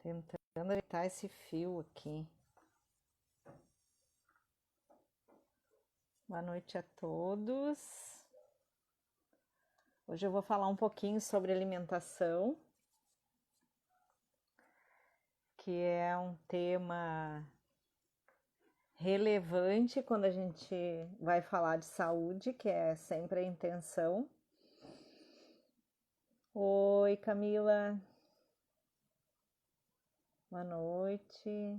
Tentando ajeitar esse fio aqui. Boa noite a todos. Hoje eu vou falar um pouquinho sobre alimentação, que é um tema relevante quando a gente vai falar de saúde, que é sempre a intenção. Oi, Camila. Boa noite.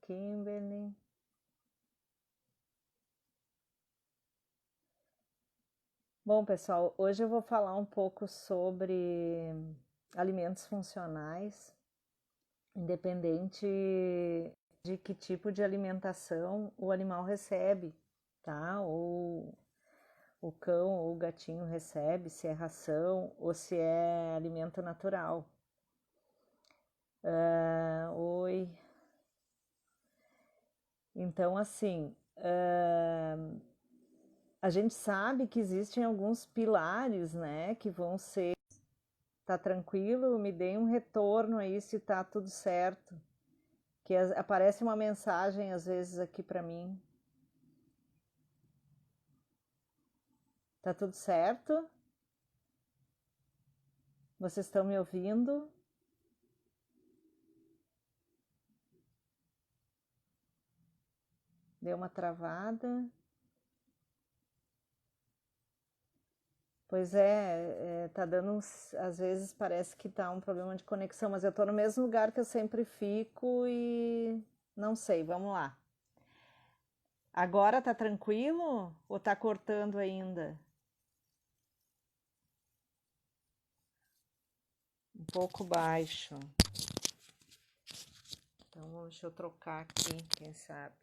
Kimberly. Bom, pessoal, hoje eu vou falar um pouco sobre alimentos funcionais, independente de que tipo de alimentação o animal recebe, tá? Ou o cão ou o gatinho recebe, se é ração ou se é alimento natural. Oi. Então, assim, a gente sabe que existem alguns pilares, né, que vão ser. Tá tranquilo? Me dê um retorno aí se tá tudo certo. Que aparece uma mensagem às vezes aqui para mim. Tá tudo certo? Vocês estão me ouvindo? Deu uma travada? Pois é, tá dando às vezes parece que tá um problema de conexão, mas eu tô no mesmo lugar que eu sempre fico e não sei, vamos lá. Agora tá tranquilo ou tá cortando ainda? Um pouco baixo. Então, deixa eu trocar aqui, quem sabe.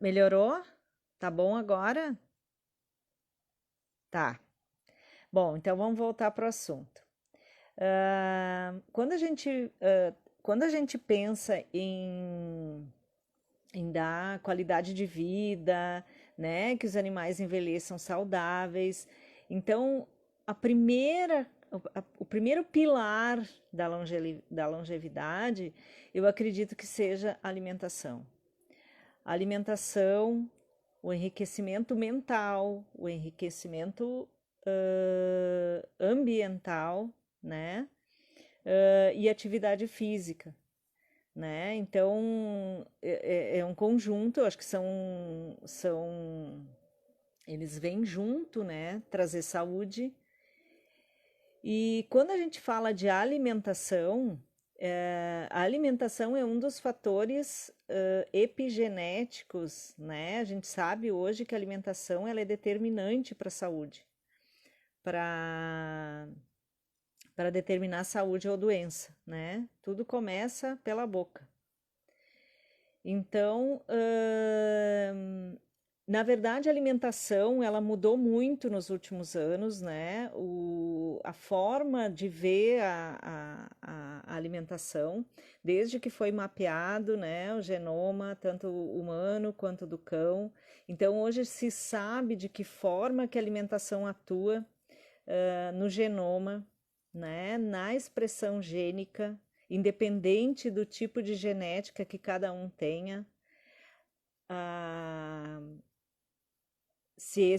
Melhorou? Tá bom agora? Tá. Bom, então vamos voltar para o assunto. Quando a gente pensa em dar qualidade de vida, né, que os animais envelheçam saudáveis, então a primeira, o primeiro pilar da longevidade, eu acredito que seja a alimentação. A alimentação, o enriquecimento mental, o enriquecimento ambiental, né? E atividade física, né? Então é um conjunto, eu acho que eles vêm junto, né? Trazer saúde. E quando a gente fala de alimentação, a alimentação é um dos fatores epigenéticos, né? A gente sabe hoje que a alimentação ela é determinante para a saúde, para determinar saúde ou doença, né? Tudo começa pela boca. Então, na verdade, a alimentação ela mudou muito nos últimos anos, né? A forma de ver a alimentação, desde que foi mapeado, né, o genoma, tanto humano quanto do cão. Então, hoje se sabe de que forma que a alimentação atua no genoma, né, na expressão gênica, independente do tipo de genética que cada um tenha. Ah, se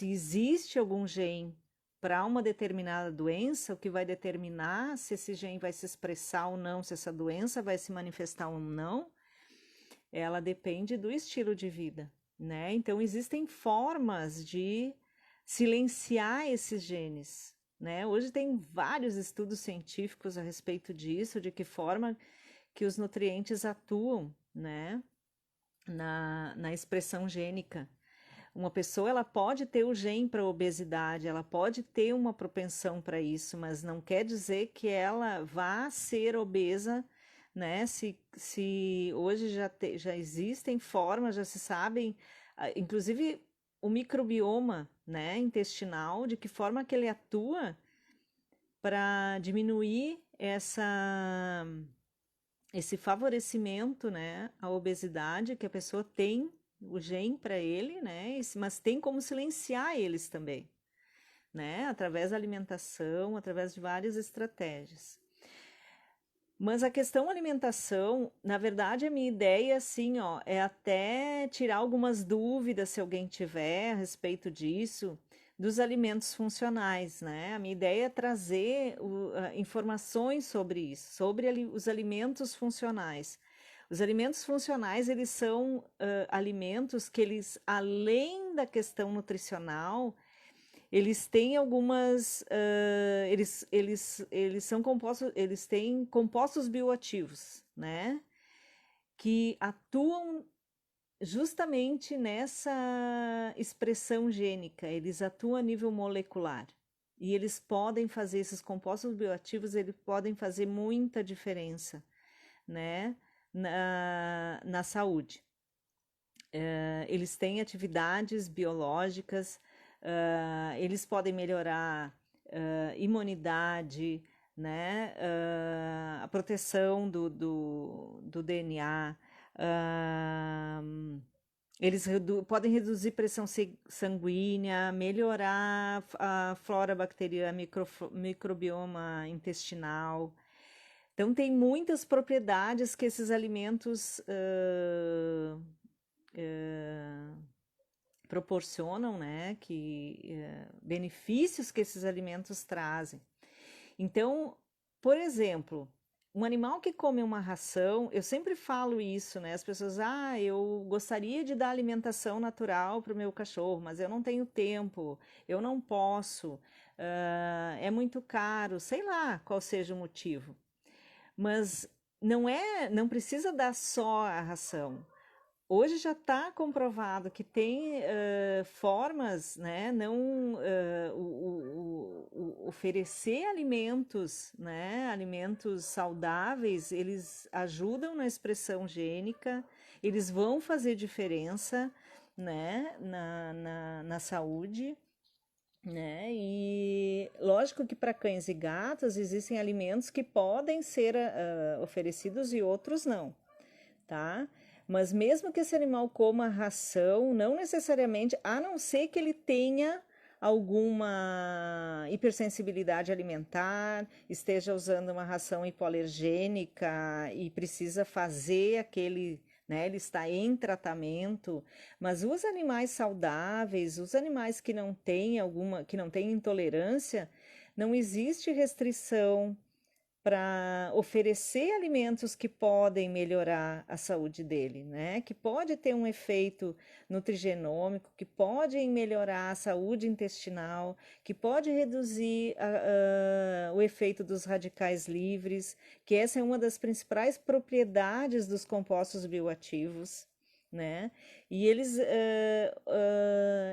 existe algum gene para uma determinada doença, o que vai determinar se esse gene vai se expressar ou não, se essa doença vai se manifestar ou não, ela depende do estilo de vida, né? Então existem formas de silenciar esses genes, né? Hoje tem vários estudos científicos a respeito disso, de que forma que os nutrientes atuam, né? Na expressão gênica. Uma pessoa ela pode ter o gene para obesidade, ela pode ter uma propensão para isso, mas não quer dizer que ela vá ser obesa, né? Se hoje já existem formas, já se sabem, inclusive o microbioma, né, intestinal, de que forma que ele atua para diminuir esse favorecimento, né, à obesidade, que a pessoa tem o gene para ele, né, mas tem como silenciar eles também, né, através da alimentação, através de várias estratégias. Mas a questão alimentação, na verdade, a minha ideia, assim, ó, é até tirar algumas dúvidas, se alguém tiver, a respeito disso, dos alimentos funcionais, né? A minha ideia é trazer informações sobre isso, sobre os alimentos funcionais. Os alimentos funcionais, eles são alimentos que eles, além da questão nutricional, eles têm algumas, eles são compostos, eles têm compostos bioativos, né? Que atuam justamente nessa expressão gênica, eles atuam a nível molecular. E eles podem fazer, esses compostos bioativos, eles podem fazer muita diferença, né? Na saúde. Eles têm atividades biológicas, eles podem melhorar imunidade, né? A proteção do DNA, eles podem reduzir pressão sanguínea, melhorar a flora bacteriana, microbioma intestinal. Então, tem muitas propriedades que esses alimentos proporcionam, né? Benefícios que esses alimentos trazem. Então, por exemplo, um animal que come uma ração, eu sempre falo isso, né? As pessoas, eu gostaria de dar alimentação natural para o meu cachorro, mas eu não tenho tempo, eu não posso, é muito caro, sei lá qual seja o motivo. Mas não precisa dar só a ração. Hoje já está comprovado que tem formas, né, não oferecer alimentos, né, alimentos saudáveis, eles ajudam na expressão gênica, eles vão fazer diferença, né, na saúde, né, e lógico que para cães e gatos existem alimentos que podem ser oferecidos e outros não, tá? Mas mesmo que esse animal coma ração, não necessariamente, a não ser que ele tenha alguma hipersensibilidade alimentar, esteja usando uma ração hipoalergênica e precisa fazer aquele, né, ele está em tratamento, mas os animais saudáveis, os animais que não têm que não têm intolerância, não existe restrição para oferecer alimentos que podem melhorar a saúde dele, né? Que pode ter um efeito nutrigenômico, que podem melhorar a saúde intestinal, que pode reduzir o efeito dos radicais livres, que essa é uma das principais propriedades dos compostos bioativos, né? E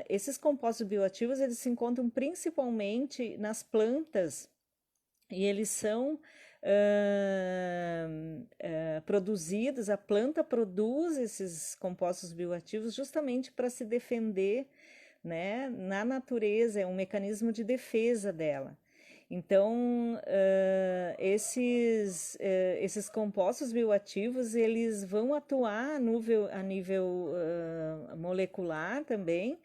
esses compostos bioativos, eles se encontram principalmente nas plantas, e eles são produzidos, a planta produz esses compostos bioativos justamente para se defender, né? Na natureza, é um mecanismo de defesa dela. Então, esses compostos bioativos, eles vão atuar a nível molecular também,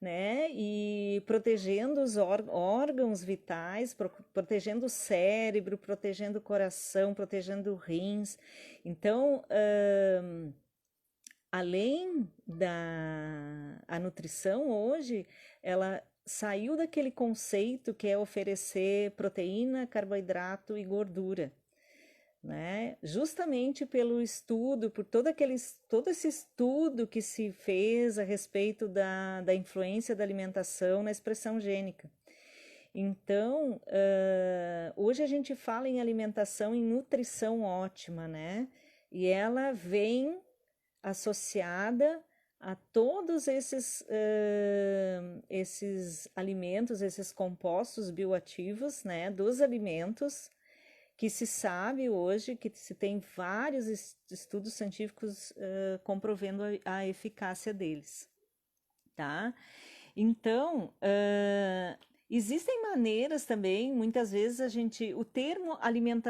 né? E protegendo os órgãos vitais, protegendo o cérebro, protegendo o coração, protegendo os rins. Então, além a nutrição hoje, ela saiu daquele conceito que é oferecer proteína, carboidrato e gordura, né? Justamente pelo estudo, por todo esse estudo que se fez a respeito da influência da alimentação na expressão gênica. Então, hoje a gente fala em alimentação e nutrição ótima, né? E ela vem associada a todos esses alimentos, esses compostos bioativos, né? Dos alimentos, que se sabe hoje, que se tem vários estudos científicos comprovando a eficácia deles, tá? Então, Existem maneiras também, muitas vezes o termo alimento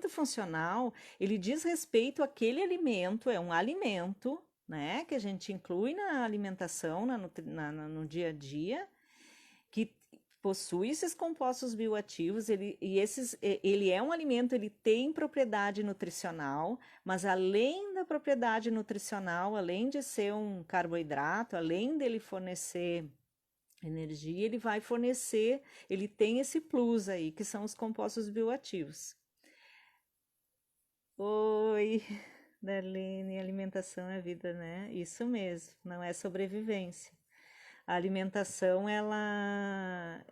funcional, ele diz respeito àquele alimento, é um alimento, né, que a gente inclui na alimentação, no dia a dia, que possui esses compostos bioativos, ele é um alimento, ele tem propriedade nutricional, mas além da propriedade nutricional, além de ser um carboidrato, além dele fornecer energia, ele vai fornecer, ele tem esse plus aí, que são os compostos bioativos. Oi, Darlene, alimentação é vida, né? Isso mesmo, não é sobrevivência. A alimentação, ela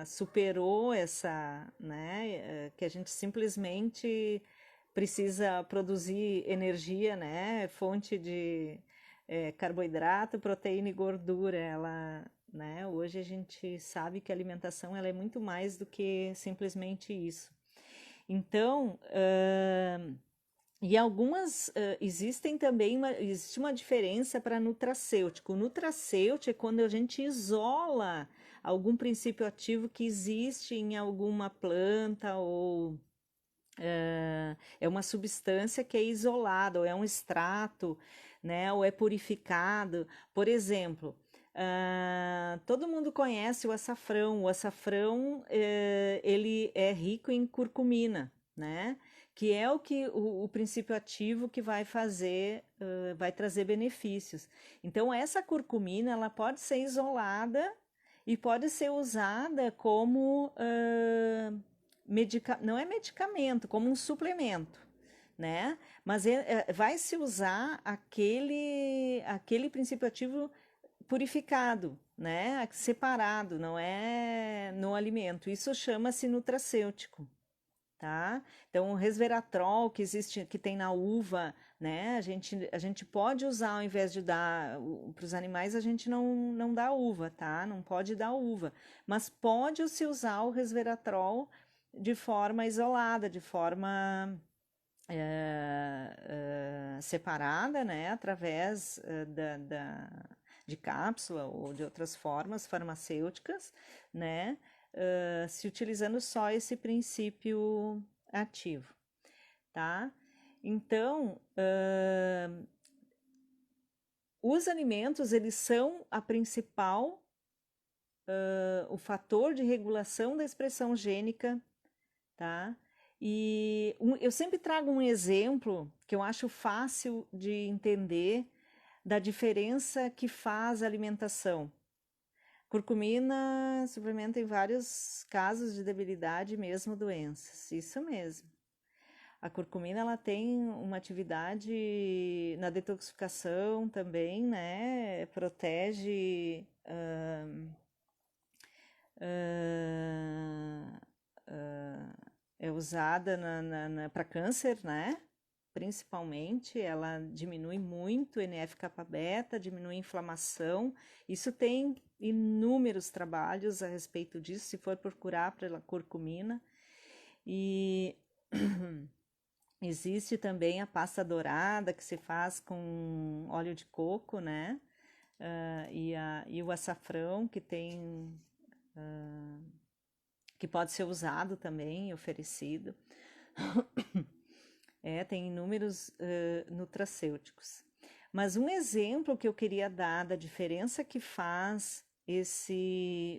superou essa, né? Que a gente simplesmente precisa produzir energia, né? Fonte de carboidrato, proteína e gordura. Né? Hoje a gente sabe que a alimentação ela é muito mais do que simplesmente isso. Então, existem também, existe uma diferença para nutracêutico. O nutracêutico é quando a gente isola algum princípio ativo que existe em alguma planta ou é uma substância que é isolada, ou é um extrato, né, ou é purificado. Por exemplo, todo mundo conhece o açafrão. O açafrão, ele é rico em curcumina, né? Que é o princípio ativo que vai fazer, vai trazer benefícios. Então, essa curcumina, ela pode ser isolada e pode ser usada como, não é medicamento, como um suplemento, né? Mas vai se usar aquele princípio ativo purificado, né? Separado, não é no alimento. Isso chama-se nutracêutico, tá? Então, o resveratrol que existe, que tem na uva, né? A gente pode usar ao invés de dar para os animais, a gente não dá uva, tá? Não pode dar uva, mas pode se usar o resveratrol de forma isolada, de forma separada, né? Através de cápsula ou de outras formas farmacêuticas, né? Se utilizando só esse princípio ativo, tá? Então, os alimentos, eles são a principal, o fator de regulação da expressão gênica, tá? E eu sempre trago um exemplo que eu acho fácil de entender da diferença que faz a alimentação. Curcumina suplementa em vários casos de debilidade e mesmo doenças. Isso mesmo. A curcumina ela tem uma atividade na detoxificação também, né? Protege é usada para câncer, né? Principalmente, ela diminui muito NF-kappa beta, diminui a inflamação. Isso tem inúmeros trabalhos a respeito disso, se for procurar pela curcumina. E existe também a pasta dourada que se faz com óleo de coco, né? E o açafrão que tem, que pode ser usado também, oferecido. Tem inúmeros nutracêuticos. Mas um exemplo que eu queria dar da diferença que faz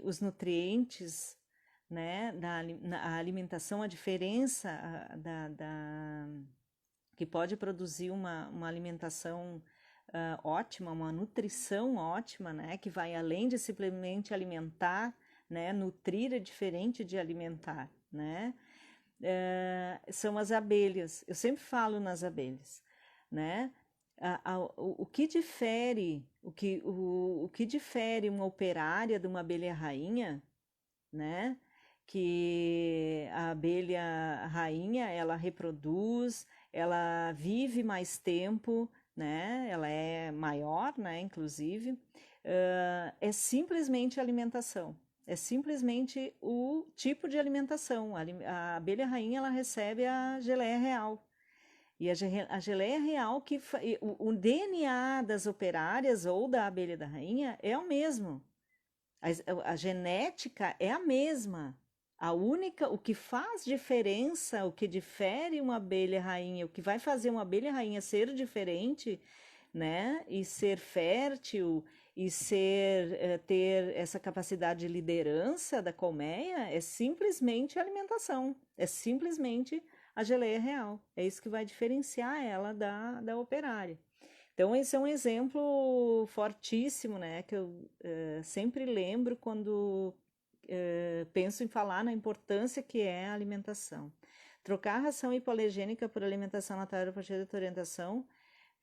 os nutrientes, né, na alimentação, a diferença que pode produzir uma alimentação ótima, uma nutrição ótima, né, que vai além de simplesmente alimentar, né, nutrir é diferente de alimentar, né? São as abelhas. Eu sempre falo nas abelhas, né? O que difere, o que difere uma operária de uma abelha rainha, né? Que a abelha rainha, ela reproduz, ela vive mais tempo, né? Ela é maior, né? Inclusive, é simplesmente a alimentação. É simplesmente o tipo de alimentação. A abelha rainha ela recebe a geleia real. E a geleia real, o DNA das operárias ou da abelha da rainha é o mesmo. A genética é a mesma. O que faz diferença, o que difere uma abelha rainha, o que vai fazer uma abelha rainha ser diferente, né? E ser fértil e ter essa capacidade de liderança da colmeia é simplesmente a alimentação, é simplesmente a geleia real. É isso que vai diferenciar ela da operária. Então, esse é um exemplo fortíssimo, né? Que eu sempre lembro quando penso em falar na importância que é a alimentação. Trocar a ração hipoalergênica por alimentação natural a partir da orientação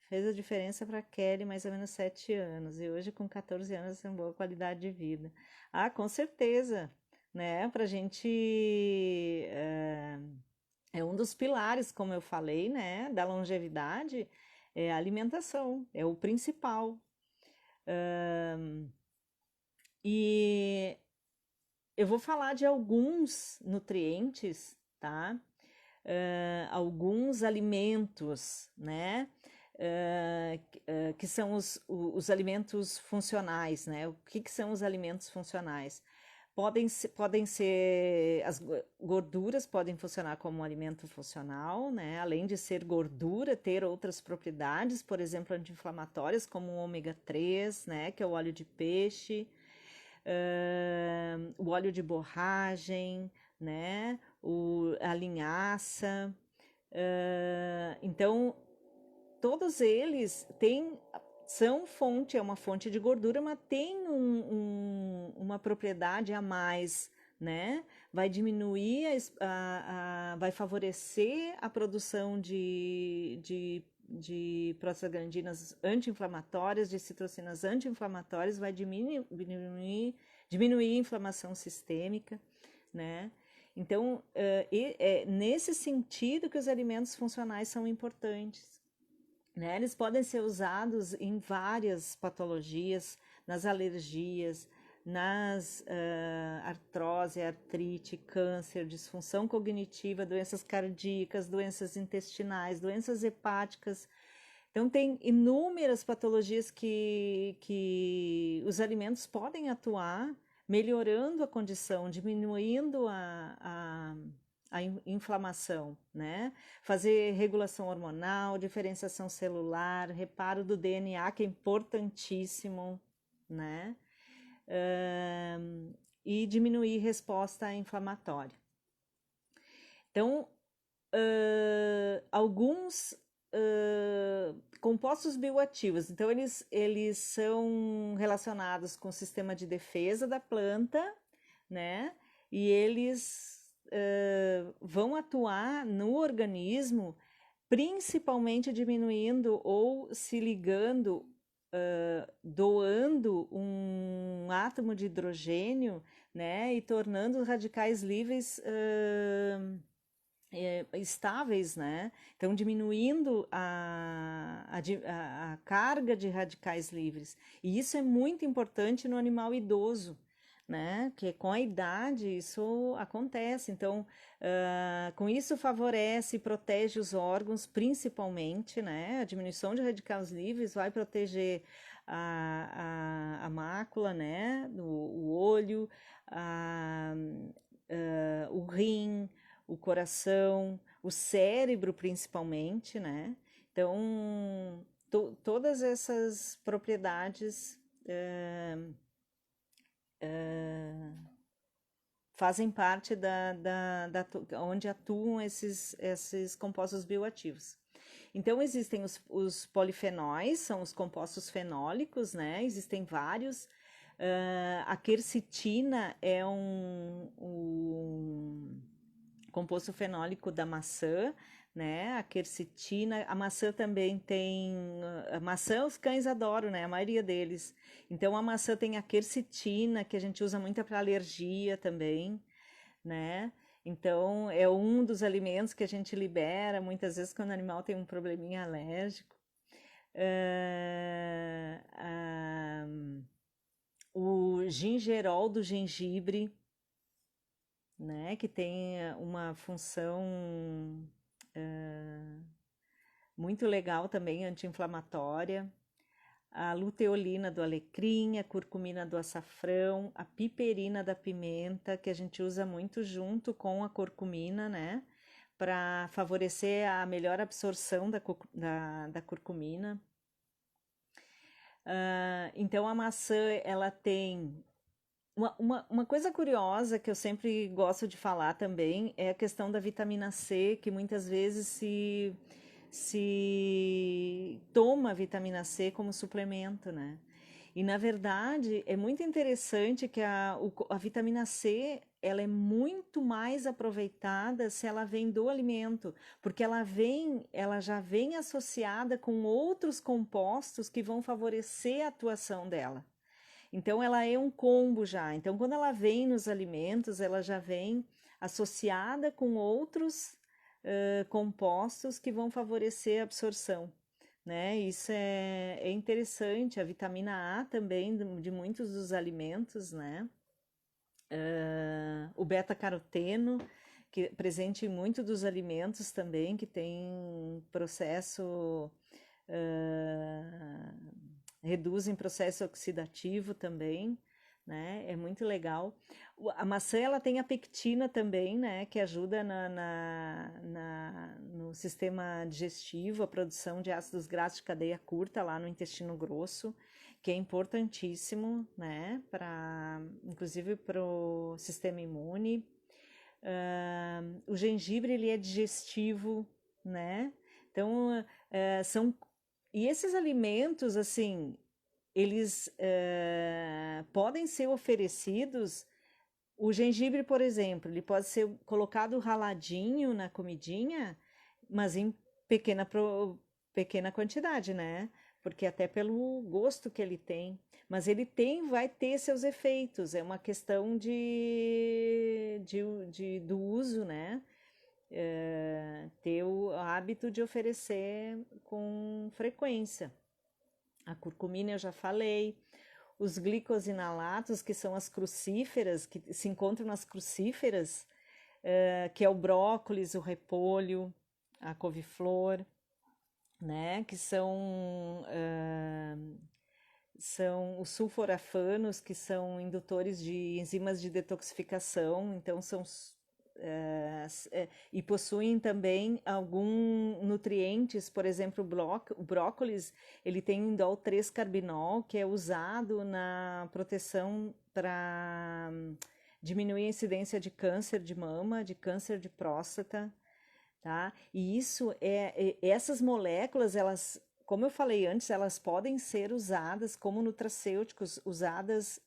fez a diferença para Kelly, mais ou menos 7 anos, e hoje com 14 anos tem boa qualidade de vida. Ah, com certeza, né? Para a gente é um dos pilares, como eu falei, né, da longevidade, é a alimentação, é o principal. E eu vou falar de alguns nutrientes, tá? Alguns alimentos, né? Que são os alimentos funcionais, né? O que são os alimentos funcionais? Podem ser, as gorduras podem funcionar como um alimento funcional, né? Além de ser gordura, ter outras propriedades, por exemplo, anti-inflamatórias, como o ômega 3, né? Que é o óleo de peixe, o óleo de borragem, né? A linhaça. Então, todos eles é uma fonte de gordura, mas tem uma propriedade a mais, né? Vai diminuir, vai favorecer a produção de prostaglandinas anti-inflamatórias, de citocinas anti-inflamatórias, vai diminuir a inflamação sistêmica, né? Então, é nesse sentido que os alimentos funcionais são importantes, né? Eles podem ser usados em várias patologias, nas alergias, nas artrose, artrite, câncer, disfunção cognitiva, doenças cardíacas, doenças intestinais, doenças hepáticas. Então, tem inúmeras patologias que os alimentos podem atuar, melhorando a condição, diminuindo a inflamação, né? Fazer regulação hormonal, diferenciação celular, reparo do DNA, que é importantíssimo, né? E diminuir resposta inflamatória. Então, alguns compostos bioativos, então eles são relacionados com o sistema de defesa da planta, né? E eles vão atuar no organismo, principalmente diminuindo ou se ligando, doando um átomo de hidrogênio, né? E tornando os radicais livres estáveis, né? Então, diminuindo a carga de radicais livres. E isso é muito importante no animal idoso, né? Que com a idade isso acontece. Então, com isso favorece e protege os órgãos, principalmente, né? A diminuição de radicais livres vai proteger a mácula, né? O olho, o rim, o coração, o cérebro principalmente, né? Então, todas essas propriedades fazem parte onde atuam esses compostos bioativos. Então, existem os polifenóis, são os compostos fenólicos, né? Existem vários. A quercetina é um composto fenólico da maçã, né? A quercetina, a maçã também tem. A maçã os cães adoram, né? A maioria deles. Então a maçã tem a quercetina, que a gente usa muito para alergia também, né? Então é um dos alimentos que a gente libera muitas vezes quando o animal tem um probleminha alérgico. O gingerol do gengibre, né, que tem uma função muito legal também, anti-inflamatória. a luteolina do alecrim, a curcumina do açafrão, a piperina da pimenta, que a gente usa muito junto com a curcumina, né? Para favorecer a melhor absorção da curcumina. Então a maçã, ela tem uma coisa curiosa que eu sempre gosto de falar também é a questão da vitamina C, que muitas vezes se toma vitamina C como suplemento, né? E na verdade é muito interessante que a vitamina C ela é muito mais aproveitada se ela vem do alimento, porque ela já vem associada com outros compostos que vão favorecer a atuação dela. Então ela é um combo já. Então quando ela vem nos alimentos, ela já vem associada com outros compostos que vão favorecer a absorção, né? Isso é interessante. A vitamina A também de muitos dos alimentos, né? O beta-caroteno, que é presente em muitos dos alimentos também, que tem processo reduzem processo oxidativo também, né? É muito legal. A maçã ela tem a pectina também, né? Que ajuda no sistema digestivo, a produção de ácidos graxos de cadeia curta lá no intestino grosso, que é importantíssimo, né? Inclusive para o sistema imune. O gengibre ele é digestivo, né? Então e esses alimentos, assim, eles podem ser oferecidos. O gengibre, por exemplo, ele pode ser colocado raladinho na comidinha, mas em pequena quantidade, né? Porque até pelo gosto que ele tem. Mas ele vai ter seus efeitos. É uma questão do uso, né? Ter o hábito de oferecer com frequência. A curcumina eu já falei, os glicosinalatos, que são as crucíferas, que se encontram nas crucíferas, que é o brócolis, o repolho, a couve-flor, né? Que são os sulforafanos, que são indutores de enzimas de detoxificação, então e possuem também alguns nutrientes, por exemplo, o brócolis, ele tem indol 3-carbinol, que é usado na proteção para diminuir a incidência de câncer de mama, de câncer de próstata, tá? E essas moléculas, elas, como eu falei antes, elas podem ser usadas como nutracêuticos, usadas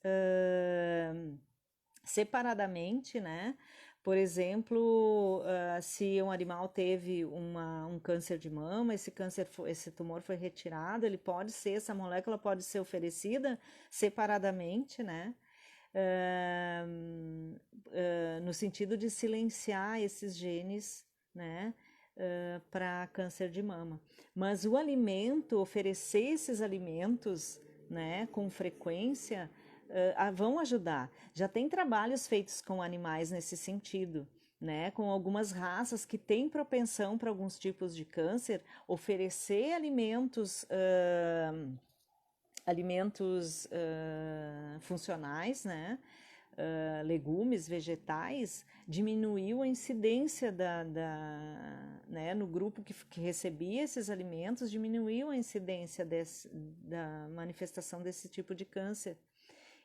separadamente, né? Por exemplo, se um animal teve um câncer de mama, esse tumor foi retirado, essa molécula pode ser oferecida separadamente, né? No sentido de silenciar esses genes, né? Para câncer de mama. Mas o alimento, oferecer esses alimentos, né, com frequência, vão ajudar. Já tem trabalhos feitos com animais nesse sentido, né? Com algumas raças que têm propensão para alguns tipos de câncer, oferecer alimentos funcionais, né? Legumes, vegetais, diminuiu a incidência né, no grupo que recebia esses alimentos, diminuiu a incidência da manifestação desse tipo de câncer.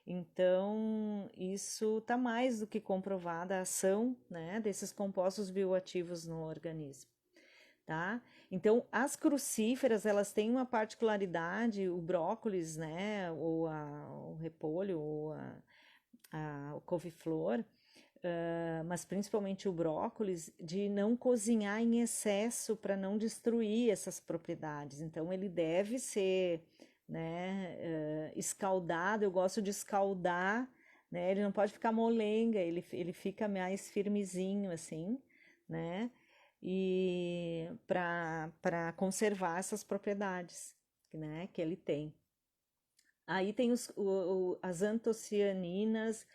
Então, isso está mais do que comprovada a ação, né, desses compostos bioativos no organismo, tá? Então, as crucíferas, elas têm uma particularidade, o brócolis, né, ou o repolho, ou a couve-flor, mas principalmente o brócolis, de não cozinhar em excesso para não destruir essas propriedades. Então, ele deve ser, né, escaldado. Eu gosto de escaldar, né? Ele não pode ficar molenga, ele fica mais firmezinho assim, né? E para conservar essas propriedades, né, que ele tem. Aí tem as antocianinas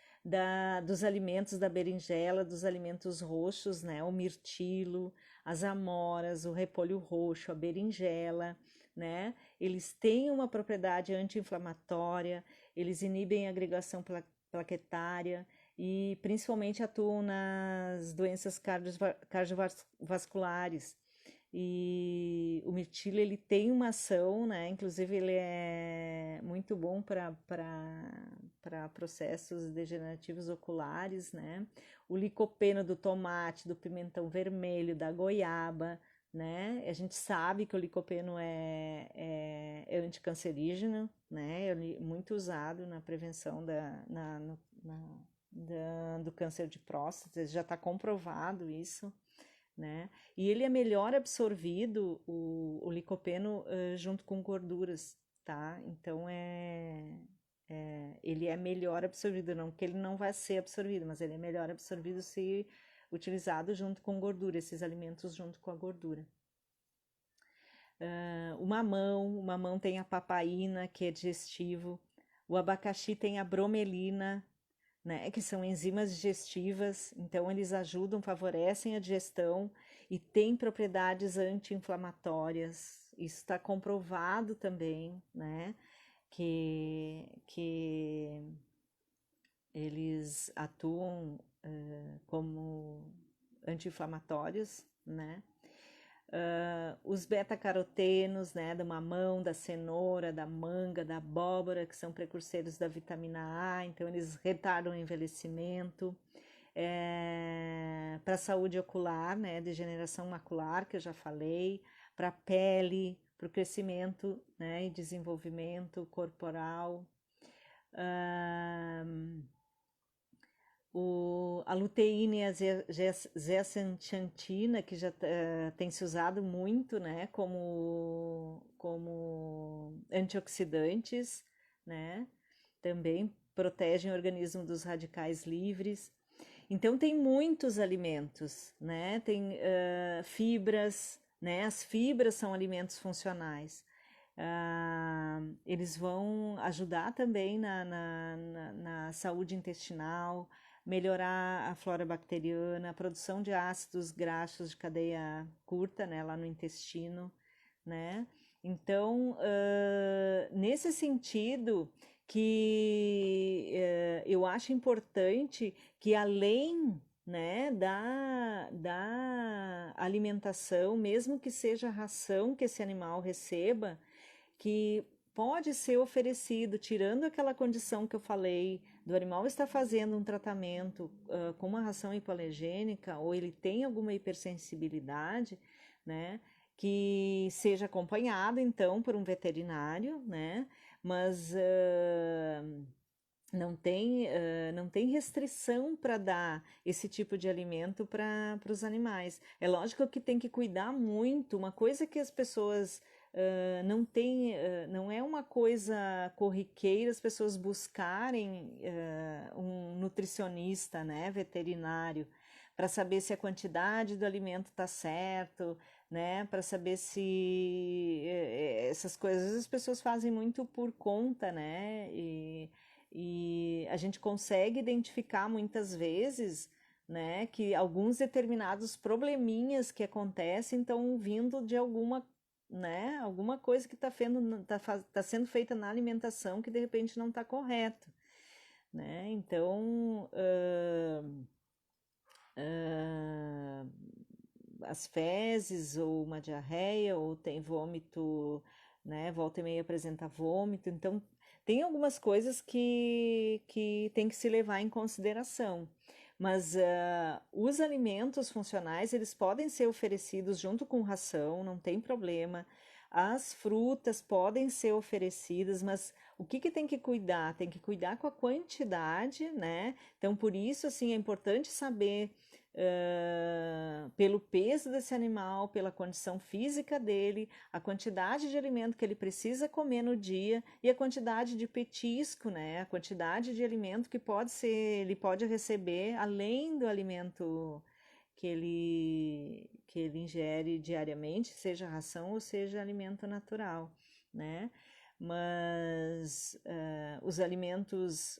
dos alimentos da berinjela, dos alimentos roxos, né? O mirtilo, as amoras, o repolho roxo, a berinjela, né? Eles têm uma propriedade anti-inflamatória, eles inibem a agregação plaquetária e principalmente atuam nas doenças cardiovasculares. E o mirtilo ele tem uma ação, né? Inclusive ele é muito bom para processos degenerativos oculares, né? O licopeno do tomate, do pimentão vermelho, da goiaba, né? A gente sabe que o licopeno é anticancerígeno, né? É muito usado na prevenção do câncer de próstata, já está comprovado isso, né? E ele é melhor absorvido, o licopeno, junto com gorduras, tá? Então ele é melhor absorvido, não que ele não vai ser absorvido, mas ele é melhor absorvido se utilizado junto com gordura, esses alimentos junto com a gordura. O mamão tem a papaina, que é digestivo. O abacaxi tem a bromelina, né, que são enzimas digestivas, então eles ajudam, favorecem a digestão e têm propriedades anti-inflamatórias. Isso está comprovado também, né, que eles atuam como anti-inflamatórios, né? Os beta-carotenos, né, do mamão, da cenoura, da manga, da abóbora, que são precursores da vitamina A, então eles retardam o envelhecimento. Para a saúde ocular, né, degeneração macular, que eu já falei, para a pele, para o crescimento, né, e desenvolvimento corporal. A luteína e a zeaxantina, que já tem se usado muito, né, como antioxidantes, né, também protegem o organismo dos radicais livres. Então tem muitos alimentos, né, tem fibras, né, as fibras são alimentos funcionais. Eles vão ajudar também na saúde intestinal, melhorar a flora bacteriana, a produção de ácidos graxos de cadeia curta, né, lá no intestino, né? Então, nesse sentido que eu acho importante que além, né, da alimentação, mesmo que seja a ração que esse animal receba, que pode ser oferecido, tirando aquela condição que eu falei, do animal estar fazendo um tratamento com uma ração hipoalergênica, ou ele tem alguma hipersensibilidade, né? Que seja acompanhado, então, por um veterinário, né? Mas não tem restrição para dar esse tipo de alimento para os animais. É lógico que tem que cuidar muito. Uma coisa que as pessoas não tem, não é uma coisa corriqueira as pessoas buscarem um nutricionista, né, veterinário, para saber se a quantidade do alimento está certo, né, para saber se essas coisas as pessoas fazem muito por conta, né, e a gente consegue identificar muitas vezes, né, que alguns determinados probleminhas que acontecem estão vindo de alguma coisa que tá sendo feita na alimentação que de repente não está correto, né? Então, as fezes ou uma diarreia ou tem vômito, né? Volta e meia apresenta vômito, então tem algumas coisas que tem que se levar em consideração. Mas os alimentos funcionais, eles podem ser oferecidos junto com ração, não tem problema. As frutas podem ser oferecidas, mas o que tem que cuidar? Tem que cuidar com a quantidade, né? Então, por isso, assim, é importante saber pelo peso desse animal, pela condição física dele, a quantidade de alimento que ele precisa comer no dia e a quantidade de petisco, né? A quantidade de alimento que ele pode receber além do alimento que ele ingere diariamente, seja ração ou seja alimento natural, né? Mas os alimentos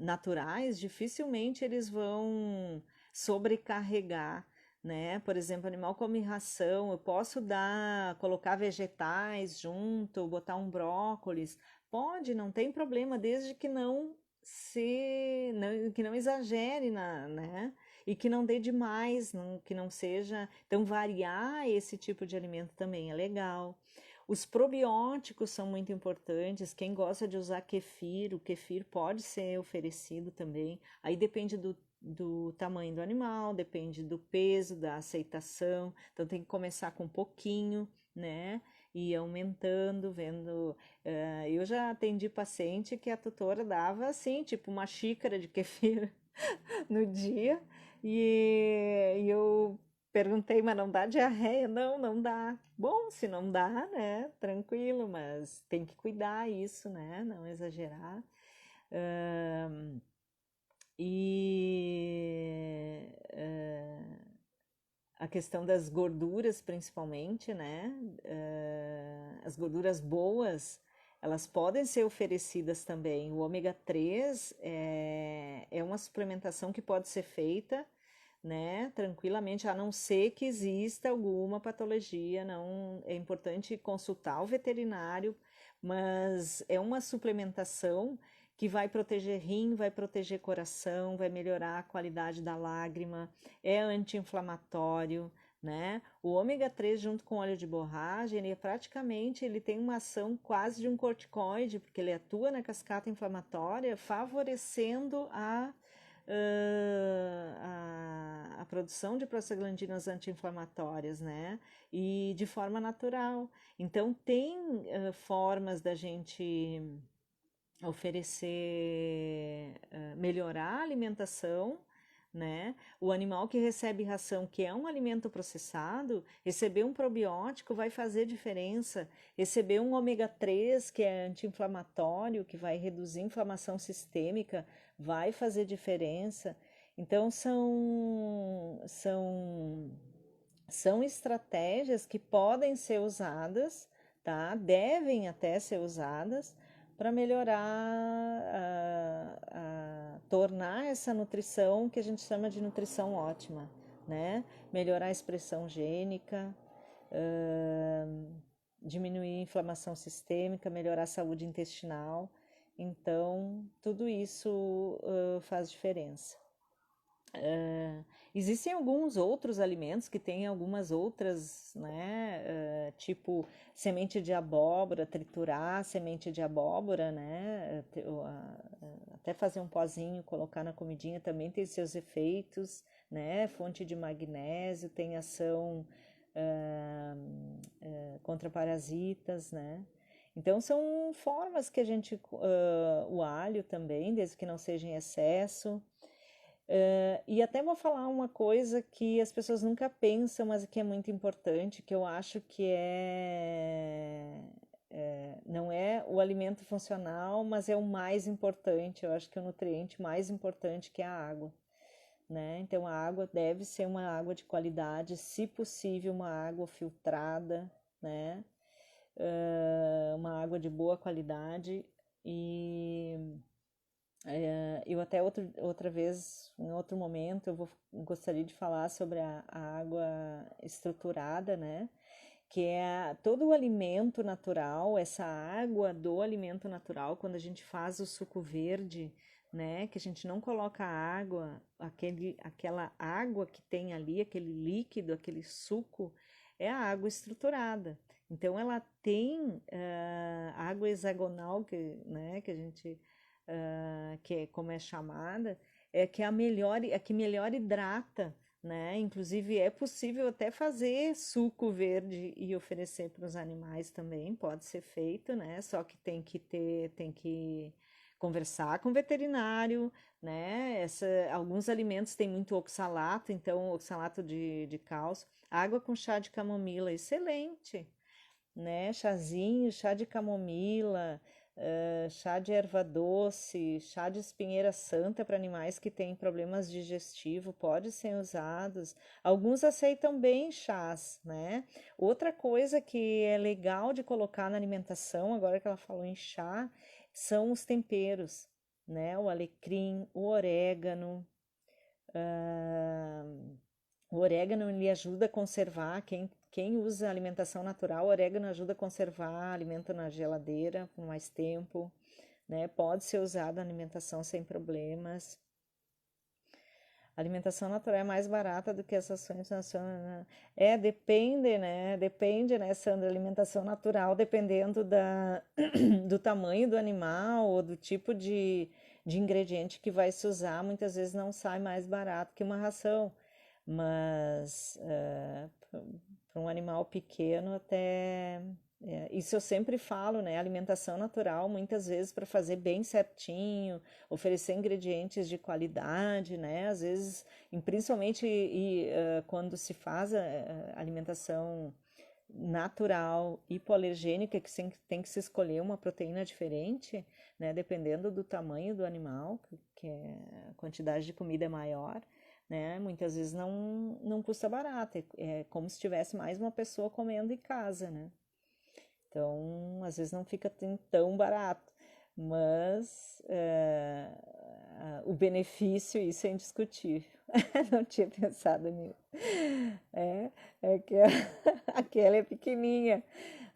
naturais, dificilmente eles vão sobrecarregar, né? Por exemplo, animal come ração, eu posso colocar vegetais junto, botar um brócolis. Pode, não tem problema, desde que que não exagere né? E que não dê demais, que não seja. Então, variar esse tipo de alimento também é legal. Os probióticos são muito importantes. Quem gosta de usar kefir, o kefir pode ser oferecido também. Aí depende do tamanho do animal, depende do peso, da aceitação. Então tem que começar com um pouquinho, né? E ir aumentando, vendo. Eu já atendi paciente que a tutora dava assim, tipo uma xícara de kefir no dia, e eu perguntei, mas não dá diarreia? Não, não dá. Bom, se não dá, né? Tranquilo, mas tem que cuidar isso, né? Não exagerar. Ahn, a questão das gorduras, principalmente, né? As gorduras boas, elas podem ser oferecidas também. O ômega 3 é uma suplementação que pode ser feita, né, tranquilamente, a não ser que exista alguma patologia, não é importante consultar o veterinário, mas é uma suplementação que vai proteger rim, vai proteger coração, vai melhorar a qualidade da lágrima, é anti-inflamatório, né? O ômega 3 junto com óleo de borracha, ele tem uma ação quase de um corticoide, porque ele atua na cascata inflamatória, favorecendo a produção de prostaglandinas anti-inflamatórias, né? E de forma natural. Então, tem formas da gente oferecer, melhorar a alimentação, né? O animal que recebe ração, que é um alimento processado, receber um probiótico vai fazer diferença. Receber um ômega 3, que é anti-inflamatório, que vai reduzir a inflamação sistêmica, vai fazer diferença. Então, são estratégias que podem ser usadas, tá? Devem até ser usadas para melhorar, tornar essa nutrição que a gente chama de nutrição ótima, né? Melhorar a expressão gênica, diminuir a inflamação sistêmica, melhorar a saúde intestinal. Então, tudo isso faz diferença. Existem alguns outros alimentos que têm algumas outras, né? Tipo semente de abóbora, triturar semente de abóbora, né? Até fazer um pozinho, colocar na comidinha também tem seus efeitos, né? Fonte de magnésio, tem ação contra parasitas, né? Então são formas que a gente, o alho também, desde que não seja em excesso. E até vou falar uma coisa que as pessoas nunca pensam, mas que é muito importante, que eu acho que não é o alimento funcional, mas é o mais importante. Eu acho que é o nutriente mais importante que é a água, né? Então a água deve ser uma água de qualidade, se possível, uma água filtrada, né? Uma água de boa qualidade e eu até outra vez, em outro momento, gostaria de falar sobre a água estruturada, né? Que é todo o alimento natural, essa água do alimento natural, quando a gente faz o suco verde, né? Que a gente não coloca água, aquela água que tem ali, aquele líquido, aquele suco, é a água estruturada. Então ela tem água hexagonal, né, que a gente que é como é chamada, é que é a que melhor hidrata, né? Inclusive é possível até fazer suco verde e oferecer para os animais também, pode ser feito, né? Só que tem que conversar com o veterinário, né? Alguns alimentos têm muito oxalato, então oxalato de cálcio. Água com chá de camomila, excelente, né? Chazinho, chá de camomila, chá de erva doce, chá de espinheira santa para animais que têm problemas digestivos, pode ser usados. Alguns aceitam bem chás, né? Outra coisa que é legal de colocar na alimentação, agora que ela falou em chá, são os temperos, né? O alecrim, o orégano, O orégano ele ajuda a conservar, quem usa alimentação natural, o orégano ajuda a conservar alimento na geladeira por mais tempo, né? Pode ser usado na alimentação sem problemas. A alimentação natural é mais barata do que as ações nacionais. Depende, né? Depende, né, Sandra? Alimentação natural, dependendo do tamanho do animal ou do tipo de ingrediente que vai se usar, muitas vezes não sai mais barato que uma ração. Mas para um animal pequeno, até. Isso eu sempre falo, né? Alimentação natural, muitas vezes, para fazer bem certinho, oferecer ingredientes de qualidade, né? Às vezes, principalmente quando se faz a alimentação natural, hipoalergênica, que tem que se escolher uma proteína diferente, né? Dependendo do tamanho do animal, que a quantidade de comida é maior, né? Muitas vezes não custa barato, é como se tivesse mais uma pessoa comendo em casa, né? Então, às vezes não fica tão barato, mas o benefício, isso é indiscutível. Não tinha pensado nisso. É, é que aquela é pequenininha,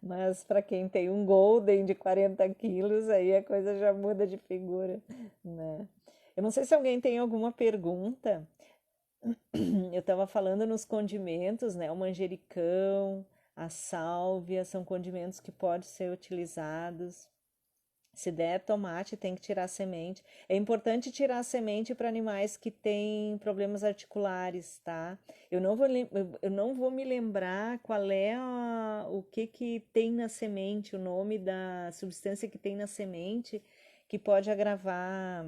mas para quem tem um Golden de 40 quilos, aí a coisa já muda de figura, né? Eu não sei se alguém tem alguma pergunta. Eu estava falando nos condimentos, né? O manjericão, a sálvia, são condimentos que podem ser utilizados. Se der tomate, tem que tirar a semente. É importante tirar a semente para animais que têm problemas articulares, tá? Eu não vou me lembrar qual é o que tem na semente, o nome da substância que tem na semente, que pode agravar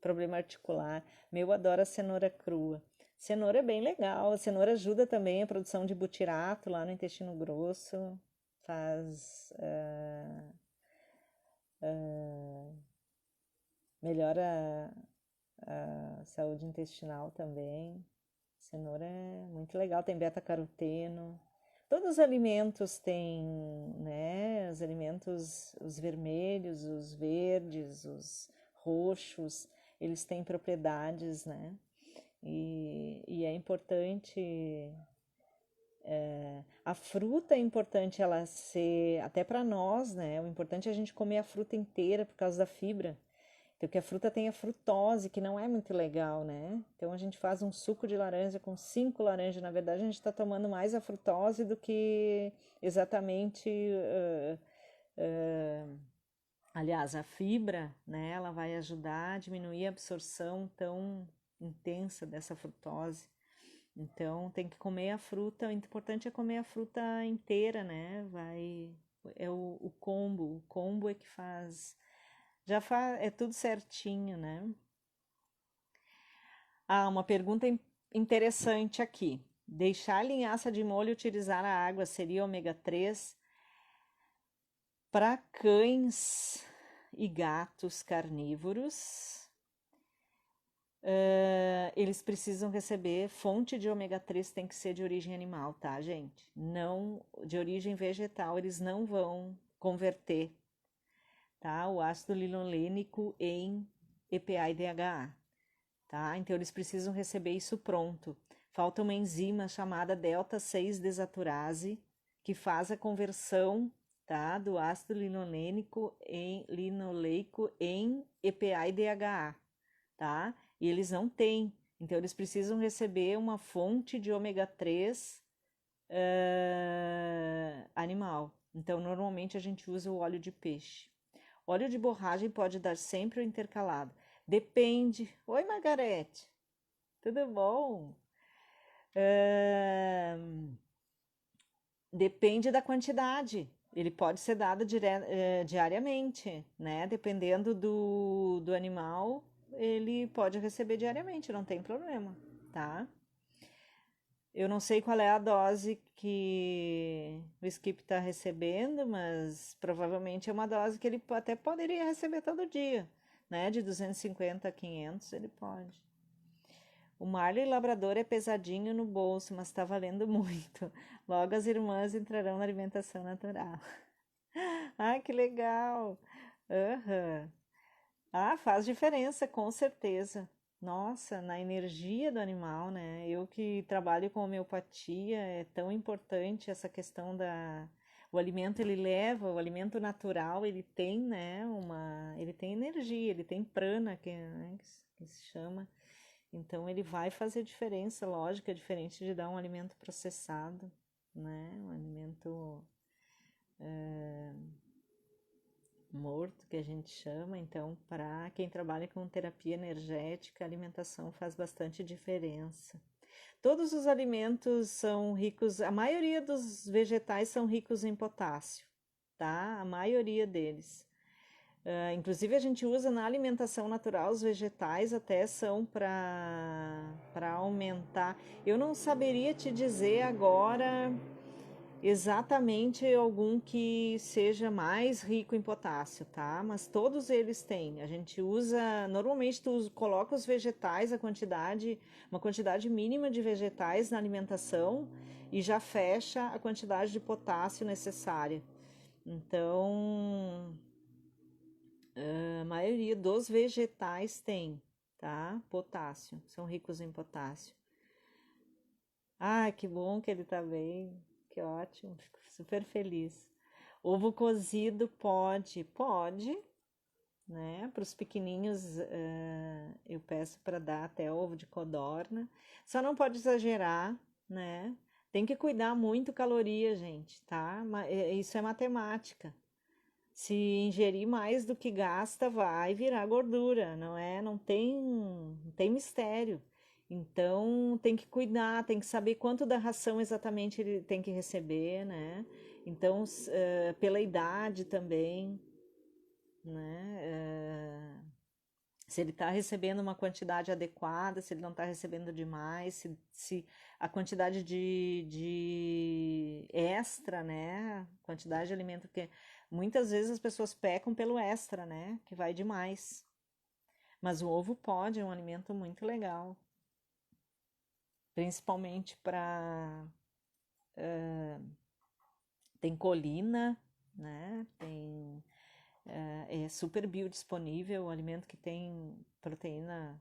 problema articular. Meu adora cenoura crua. Cenoura é bem legal. A cenoura ajuda também a produção de butirato lá no intestino grosso. Faz. Melhora a saúde intestinal também. Cenoura é muito legal. Tem beta-caroteno. Todos os alimentos têm, né? Os alimentos, os vermelhos, os verdes, os roxos, eles têm propriedades, né? E é importante. A fruta é importante ela ser, até para nós, né? O importante é a gente comer a fruta inteira por causa da fibra. Porque a fruta tem a frutose, que não é muito legal, né? Então a gente faz um suco de laranja com 5 laranjas. Na verdade, a gente está tomando mais a frutose do que exatamente. Aliás, a fibra, né? Ela vai ajudar a diminuir a absorção tão intensa dessa frutose. Então tem que comer a fruta. O importante é comer a fruta inteira, né? É o combo. O combo é que faz. É tudo certinho, né? Ah, uma pergunta interessante aqui. Deixar a linhaça de molho e utilizar a água seria ômega 3 para cães e gatos carnívoros? Eles precisam receber fonte de ômega 3, tem que ser de origem animal, tá, gente? Não de origem vegetal, eles não vão converter, tá? O ácido linolênico em EPA e DHA. Tá? Então eles precisam receber isso pronto. Falta uma enzima chamada delta 6 desaturase que faz a conversão, tá, do ácido linoleico em EPA e DHA, tá? E eles não têm. Então eles precisam receber uma fonte de ômega 3 animal. Então normalmente a gente usa o óleo de peixe. Óleo de borragem pode dar sempre ou intercalado. Depende. Oi, Margarete. Tudo bom? Depende da quantidade. Ele pode ser dado diariamente, né? Dependendo do animal, ele pode receber diariamente, não tem problema, tá? Eu não sei qual é a dose que o Skip está recebendo, mas provavelmente é uma dose que ele até poderia receber todo dia, né? De 250 a 500 ele pode. O Marley Labrador é pesadinho no bolso, mas está valendo muito. Logo as irmãs entrarão na alimentação natural. Ah, que legal! Aham. Ah, faz diferença, com certeza. Nossa, na energia do animal, né? Eu que trabalho com homeopatia, é tão importante essa questão da... O alimento ele leva, o alimento natural, ele tem, né, ele tem energia, ele tem prana, né, que se chama. Então ele vai fazer diferença, lógico, é diferente de dar um alimento processado, né? Um alimento morto, que a gente chama. Então, para quem trabalha com terapia energética, a alimentação faz bastante diferença. Todos os alimentos são ricos, a maioria dos vegetais são ricos em potássio, tá? A maioria deles. Inclusive, a gente usa na alimentação natural, os vegetais até são para aumentar. Eu não saberia te dizer agora exatamente algum que seja mais rico em potássio, tá? Mas todos eles têm. A gente usa, normalmente coloca os vegetais, uma quantidade mínima de vegetais na alimentação e já fecha a quantidade de potássio necessária. Então, a maioria dos vegetais tem, tá? Potássio, são ricos em potássio. Ah, que bom que ele tá bem, que ótimo, fico super feliz. Ovo cozido pode, né? Para os pequenininhos, eu peço para dar até ovo de codorna. Só não pode exagerar, né? Tem que cuidar muito caloria, gente, tá? Isso é matemática. Se ingerir mais do que gasta, vai virar gordura, não é? Não tem mistério. Então, tem que cuidar, tem que saber quanto da ração exatamente ele tem que receber, né? Então, pela idade também, né? Se ele está recebendo uma quantidade adequada, se ele não está recebendo demais, se a quantidade de extra, né? Quantidade de alimento que muitas vezes as pessoas pecam pelo extra, né? Que vai demais. Mas o ovo pode, é um alimento muito legal, principalmente para tem colina, né? É super biodisponível, o alimento que tem proteína,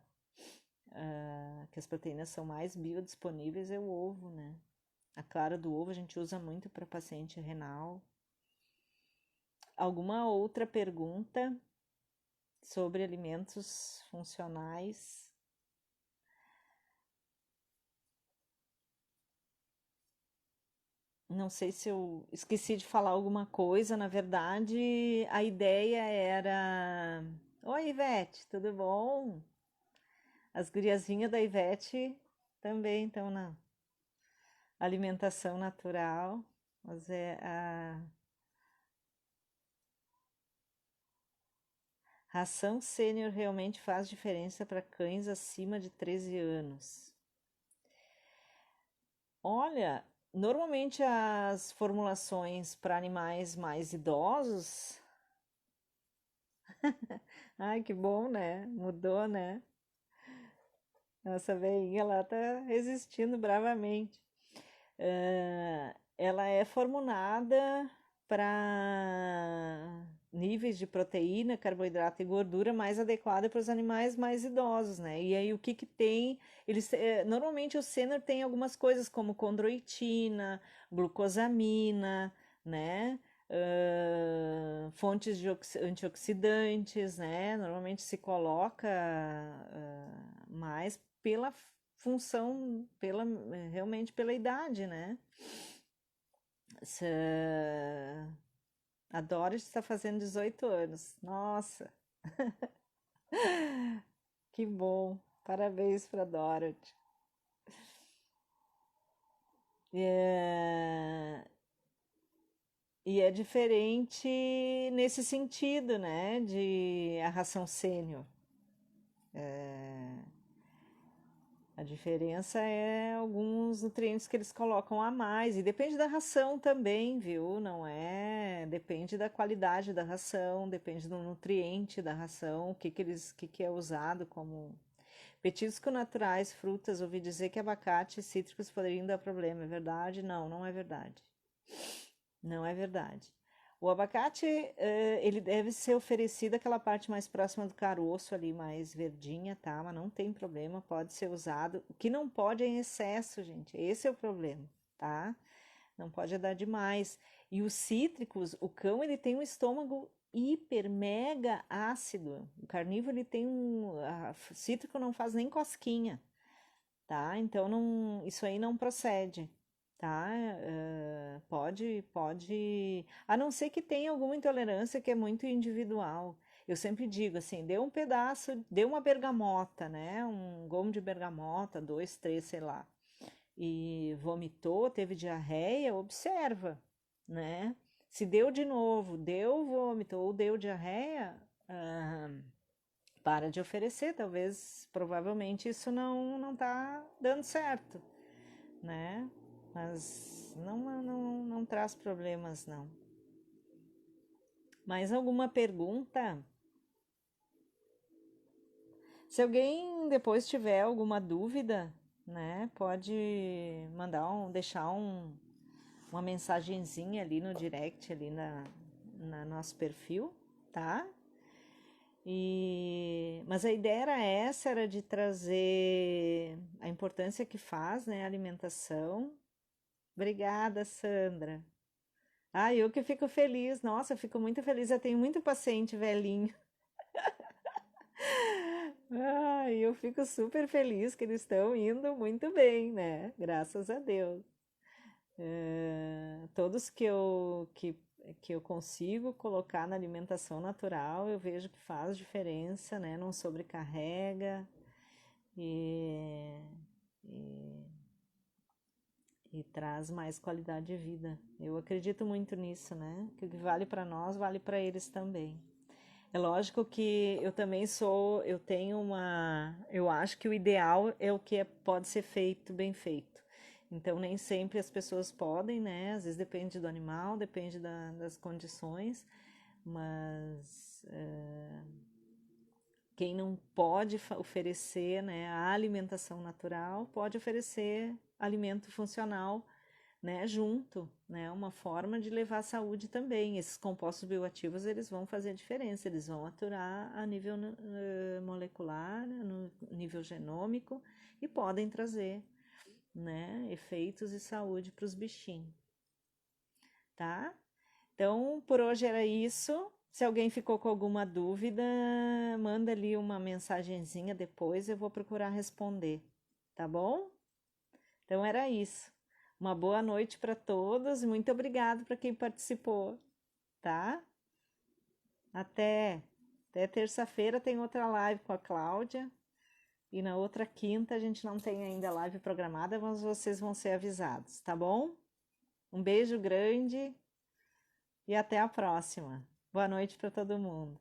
que as proteínas são mais biodisponíveis é o ovo, né? A clara do ovo a gente usa muito para paciente renal. Alguma outra pergunta sobre alimentos funcionais? Não sei se eu esqueci de falar alguma coisa. Na verdade, a ideia era. Oi, Ivete, tudo bom? As guriazinhas da Ivete também estão na alimentação natural. Mas a ração sênior realmente faz diferença para cães acima de 13 anos. Olha, normalmente as formulações para animais mais idosos. Ai, que bom, né? Mudou, né? Nossa veinha lá tá resistindo bravamente. Ela é formulada para níveis de proteína, carboidrato e gordura mais adequada para os animais mais idosos, né? E aí o que que tem? Normalmente o Senor tem algumas coisas como condroitina, glucosamina, né? Fontes de antioxidantes, né? Normalmente se coloca mais pela função, realmente pela idade, né? A Doris está fazendo 18 anos. Nossa, que bom. Parabéns para Dorothy. É, e é diferente nesse sentido, né? De a ração sênior. A diferença é alguns nutrientes que eles colocam a mais, e depende da ração também, viu? Não é? Depende da qualidade da ração, depende do nutriente da ração, o que é usado como petiscos naturais, frutas. Ouvi dizer que abacate e cítricos poderiam dar problema, é verdade? Não, não é verdade. Não é verdade. O abacate, ele deve ser oferecido aquela parte mais próxima do caroço ali, mais verdinha, tá? Mas não tem problema, pode ser usado. O que não pode é em excesso, gente. Esse é o problema, tá? Não pode dar demais. E os cítricos, o cão, ele tem um estômago hiper, mega ácido. O carnívoro, ele tem cítrico não faz nem cosquinha, tá? Então, não, isso aí não procede, tá? Pode, a não ser que tenha alguma intolerância que é muito individual. Eu sempre digo assim, dê um pedaço, dê uma bergamota, né? Um gomo de bergamota, 2, 3, sei lá. E vomitou, teve diarreia, observa, né? Se deu de novo, deu vômito ou deu diarreia, para de oferecer, talvez, provavelmente isso não tá dando certo, né? Mas não traz problemas, não. Mais alguma pergunta? Se alguém depois tiver alguma dúvida, né, pode deixar uma mensagenzinha ali no direct, ali na nosso perfil, tá? Mas a ideia era de trazer a importância que faz, né, a alimentação. Obrigada, Sandra. Ah, eu que fico feliz. Nossa, eu fico muito feliz. Eu tenho muito paciente velhinho. Ah, eu fico super feliz que eles estão indo muito bem, né? Graças a Deus. Todos que eu consigo colocar na alimentação natural, eu vejo que faz diferença, né? Não sobrecarrega e, e, e traz mais qualidade de vida. Eu acredito muito nisso, né? Que o que vale para nós, vale para eles também. É lógico que eu também eu acho que o ideal é o que pode ser feito, bem feito. Então, nem sempre as pessoas podem, né? Às vezes depende do animal, depende das condições, mas quem não pode oferecer, né, a alimentação natural, pode oferecer alimento funcional, né, junto, né, uma forma de levar a saúde também. Esses compostos bioativos, eles vão fazer a diferença, eles vão atuar a nível molecular, no nível genômico e podem trazer, né, efeitos e saúde para os bichinhos, tá? Então, por hoje era isso. Se alguém ficou com alguma dúvida, manda ali uma mensagenzinha depois, eu vou procurar responder, tá bom? Então era isso. Uma boa noite para todos e muito obrigado para quem participou, tá? Até, até terça-feira tem outra live com a Cláudia e na outra quinta a gente não tem ainda live programada, mas vocês vão ser avisados, tá bom? Um beijo grande e até a próxima. Boa noite para todo mundo.